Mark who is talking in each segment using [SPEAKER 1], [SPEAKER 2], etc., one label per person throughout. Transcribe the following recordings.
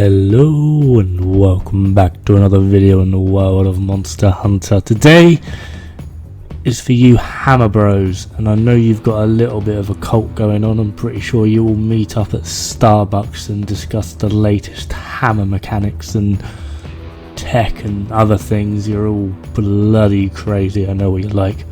[SPEAKER 1] Hello and welcome back to another video in the world of Monster Hunter. Today is for you Hammer Bros, and I know you've got a little bit of a cult going on. I'm pretty sure you all meet up at Starbucks and discuss the latest hammer mechanics and tech and other things. You're all bloody crazy, I know what you're like,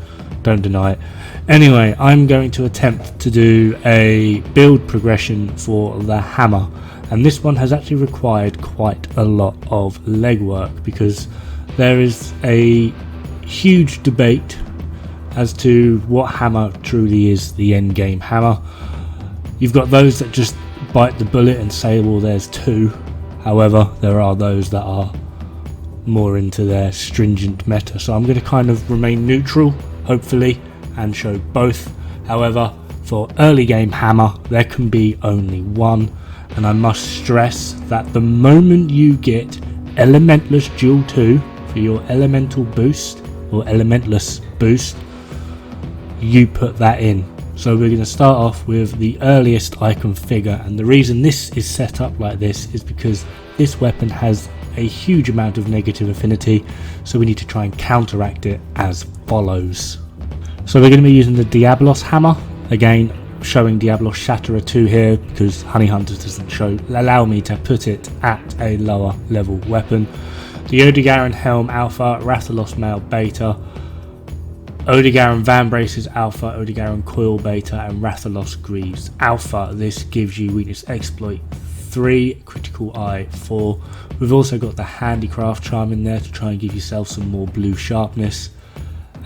[SPEAKER 1] don't deny it. Anyway, I'm going to attempt to do a build progression for the hammer. And this one has actually required quite a lot of legwork because there is a huge debate as to what hammer truly is the endgame hammer. You've got those that just bite the bullet and say, well, there's two. However, there are those that are more into their stringent meta. So I'm going to kind of remain neutral, hopefully, and show both. However, for early game hammer, there can be only one. And I must stress that the moment you get Elementless Dual 2 for your elemental boost or elementless boost, you put that in. So we're going to start off with the earliest I can figure, and the reason this is set up like this is because this weapon has a huge amount of negative affinity, so we need to try and counteract it as follows. So we're going to be using the Diablos Hammer, again showing Diablos Shatterer 2 here because Honey Hunters doesn't allow me to put it at a lower level weapon. The Odegaran Helm Alpha, Rathalos Mail Beta, Odegaran Vambraces Alpha, Odegaran Coil Beta, and Rathalos Greaves Alpha. This gives you Weakness Exploit 3, Critical Eye 4. We've also got the Handicraft Charm in there to try and give yourself some more blue sharpness.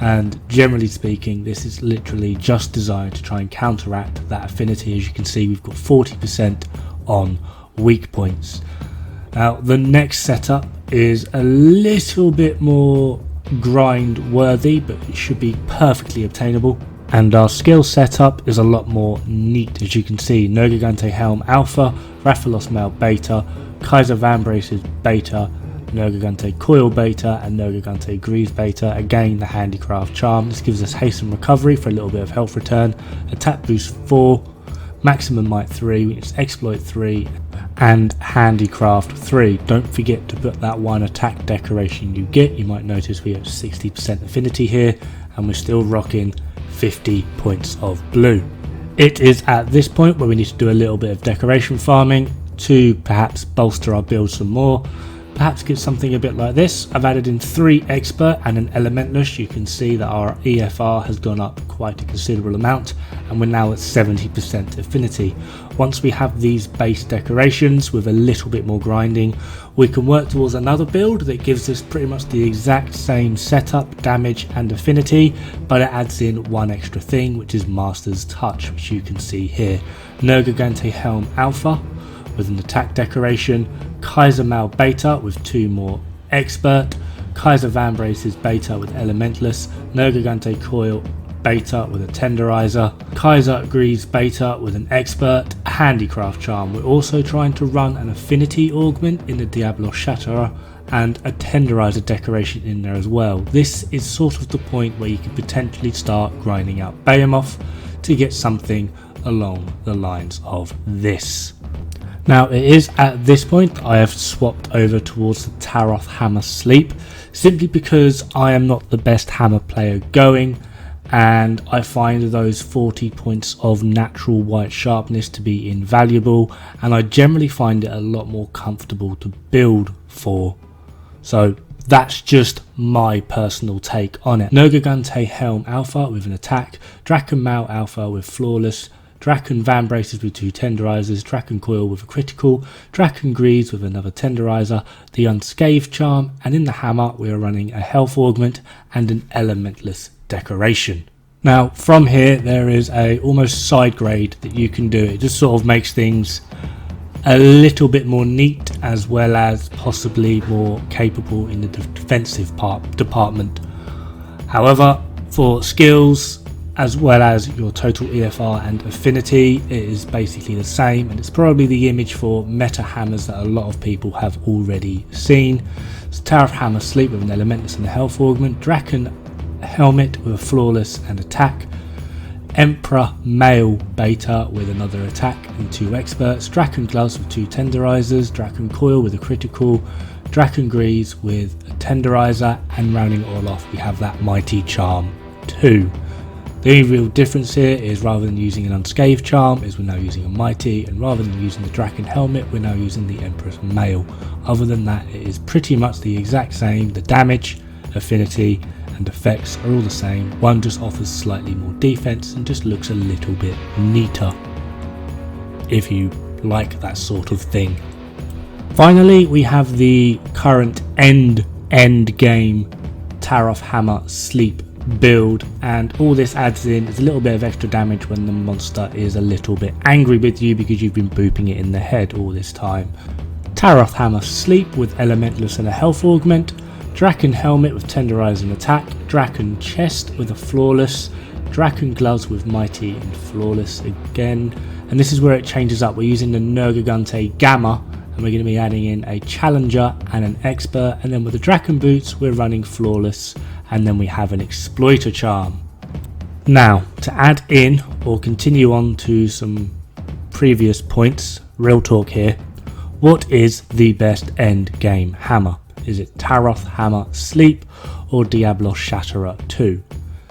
[SPEAKER 1] And generally speaking, this is literally just designed to try and counteract that affinity. As you can see, we've got 40% on weak points. Now the next setup is a little bit more grind worthy, but it should be perfectly obtainable. And our skill setup is a lot more neat. As you can see, Nergigante Helm Alpha, Rathalos Mail Beta, Kaiser Vambraces Beta, Nergigante Coil Beta, and Nergigante Greaves Beta. Again, the Handicraft Charm. This gives us hasten recovery for a little bit of health return, attack boost 4, maximum might 3, which is exploit 3, and handicraft 3. Don't forget to put that one attack decoration you get. You might notice we have 60% affinity here, and we're still rocking 50 points of blue. It is at this point where we need to do a little bit of decoration farming to perhaps bolster our build some more. Perhaps get something a bit like this. I've added in 3 expert and an elementless. You can see that our EFR has gone up quite a considerable amount, and we're now at 70% affinity. Once we have these base decorations with a little bit more grinding, we can work towards another build that gives us pretty much the exact same setup, damage and affinity, but it adds in one extra thing, which is Master's Touch, which you can see here. Nergigante Helm Alpha with an attack decoration, Kaiser Mal Beta with 2 more expert, Kaiser Vambraces Beta with elementless, Nergigante Coil Beta with a tenderizer, Kaiser Greaves Beta with an expert, Handicraft Charm. We're also trying to run an affinity augment in the Diablos Shatterer and a tenderizer decoration in there as well. This is sort of the point where you can potentially start grinding out Behemoth to get something along the lines of this. Now it is at this point I have swapped over towards the Taroth Hammer Sleep, simply because I am not the best hammer player going, and I find those 40 points of natural white sharpness to be invaluable, and I generally find it a lot more comfortable to build for. So that's just my personal take on it. Nergigante Helm Alpha with an attack, Draken Mal Alpha with flawless, Draken Vambraces with 2 tenderizers, Draken Coil with a critical, Draken Greaves with another tenderizer, the Unscathed Charm, and in the hammer we are running a health augment and an elementless decoration. Now from here there is a almost side grade that you can do. It just sort of makes things a little bit more neat, as well as possibly more capable in the defensive department. However, for skills as well as your total EFR and affinity, it is basically the same, and it's probably the image for meta hammers that a lot of people have already seen. So Taroth Hammer Sleep with an elementless and a health augment, Draken Helmet with a flawless and attack, Emperor Male Beta with another attack and 2 experts, Draken Gloves with 2 tenderizers, Draken Coil with a critical, Draken Grease with a tenderizer, and rounding it all off we have that Mighty Charm 2. The only real difference here is rather than using an Unscathed Charm is we're now using a Mighty, and rather than using the Draken Helmet we're now using the Emperor's Mail. Other than that it is pretty much the exact same. The damage, affinity and effects are all the same. One just offers slightly more defense and just looks a little bit neater, if you like that sort of thing. Finally we have the current Endgame Taroth Hammer Sleep build, and all this adds in is a little bit of extra damage when the monster is a little bit angry with you because you've been booping it in the head all this time. Taroth Hammer Sleep with Elementalist and a Health Augment, Draken Helmet with Tenderize and Attack, Draken Chest with a Flawless, Draken Gloves with Mighty and Flawless again, and this is where it changes up. We're using the Nergigante Gamma and we're going to be adding in a Challenger and an Expert, and then with the Draken Boots we're running Flawless, and then we have an Exploiter Charm. Now to add in or continue on to some previous points, real talk here, what is the best end game hammer? Is it Taroth Hammer Sleep or Diablos Shatterer 2?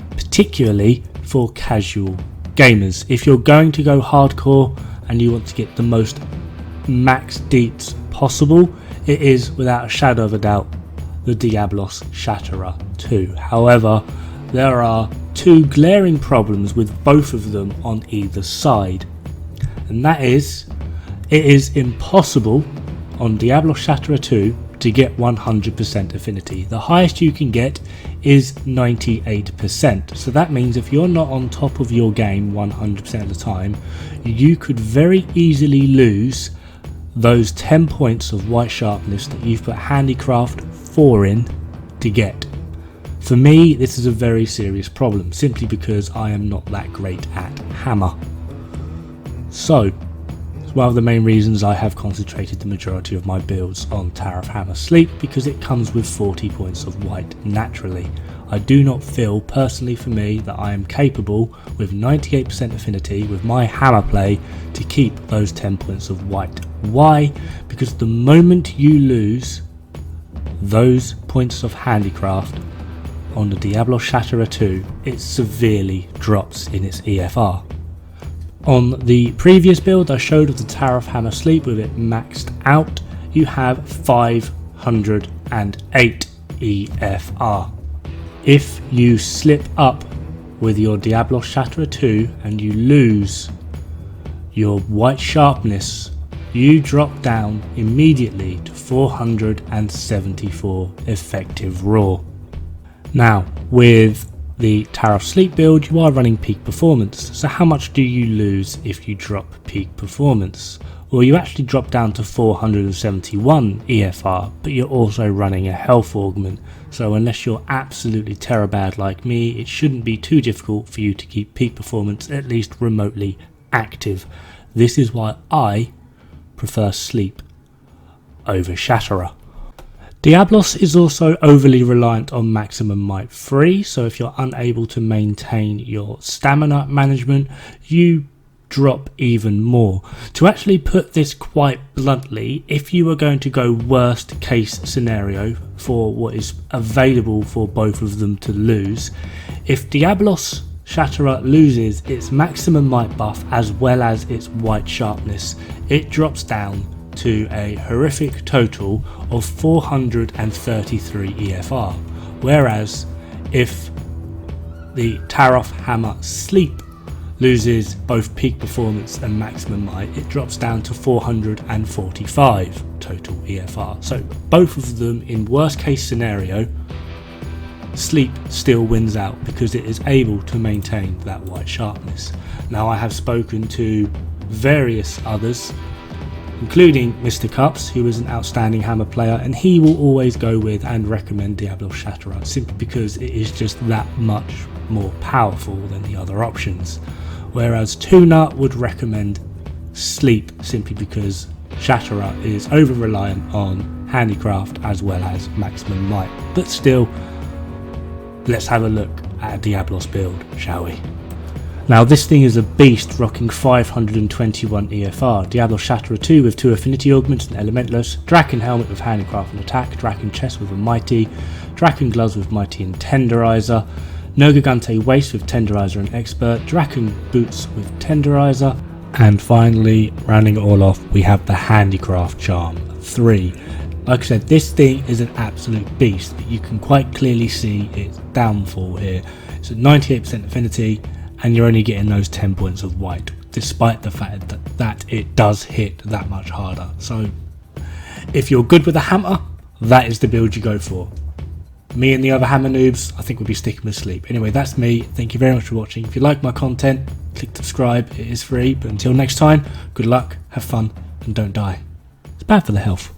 [SPEAKER 1] Particularly for casual gamers. If you're going to go hardcore and you want to get the most max deets possible, it is without a shadow of a doubt the Diablos Shatterer 2. However, there are 2 glaring problems with both of them on either side, and that is, it is impossible on Diablos Shatterer 2 to get 100% affinity. The highest you can get is 98%, so that means if you're not on top of your game 100% of the time, you could very easily lose those 10 points of white sharpness that you've put Handicraft 4 in to get. For me this is a very serious problem, simply because I am not that great at hammer. So it's one of the main reasons I have concentrated the majority of my builds on Taroth Hammer Sleep, because it comes with 40 points of white naturally. I do not feel personally for me that I am capable with 98% affinity with my hammer play to keep those 10 points of white. Why? Because the moment you lose those points of handicraft on the Diablos Shatterer 2, it severely drops in its EFR. On the previous build I showed of the Taroth Hammer Sleep with it maxed out, you have 508 EFR. If you slip up with your Diablos Shatterer 2 and you lose your white sharpness, you drop down immediately to 474 effective raw. Now with the Taroth Sleep build you are running peak performance, so how much do you lose if you drop peak performance? Well, you actually drop down to 471 EFR, but you're also running a health augment, so unless you're absolutely terabad like me, it shouldn't be too difficult for you to keep peak performance at least remotely active. This is why I prefer Sleep over Shatterer. Diablos is also overly reliant on maximum might 3, so if you're unable to maintain your stamina management, you drop even more. To actually put this quite bluntly, if you were going to go worst case scenario for what is available for both of them to lose, if Diablos Shatterer loses its maximum might buff as well as its white sharpness, it drops down to a horrific total of 433 EFR, whereas if the Taroth Hammer Sleep loses both peak performance and maximum might, it drops down to 445 total EFR. So both of them, in worst case scenario, Sleep still wins out because it is able to maintain that white sharpness. Now I have spoken to various others, including Mr. Cups, who is an outstanding hammer player, and he will always go with and recommend Diablos Shatterer simply because it is just that much more powerful than the other options. Whereas Tuna would recommend Sleep simply because Shatterer is over reliant on handicraft as well as maximum might. But still, let's have a look at a Diablos build, shall we? Now this thing is a beast, rocking 521 EFR, Diablo Shatterer 2 with 2 affinity augments and elementless, Draken helmet with handicraft and attack, Draken chest with a mighty, Draken gloves with mighty and tenderizer, Nergigante waist with tenderizer and expert, Draken boots with tenderizer, and finally, rounding it all off, we have the handicraft charm 3. Like I said, this thing is an absolute beast, but you can quite clearly see its downfall here. It's at 98% affinity, and you're only getting those 10 points of white, despite the fact that it does hit that much harder. So, if you're good with a hammer, that is the build you go for. Me and the other hammer noobs, I think we'll be sticking with sleep. Anyway, that's me. Thank you very much for watching. If you like my content, click subscribe. It is free. But until next time, good luck, have fun, and don't die. It's bad for the health.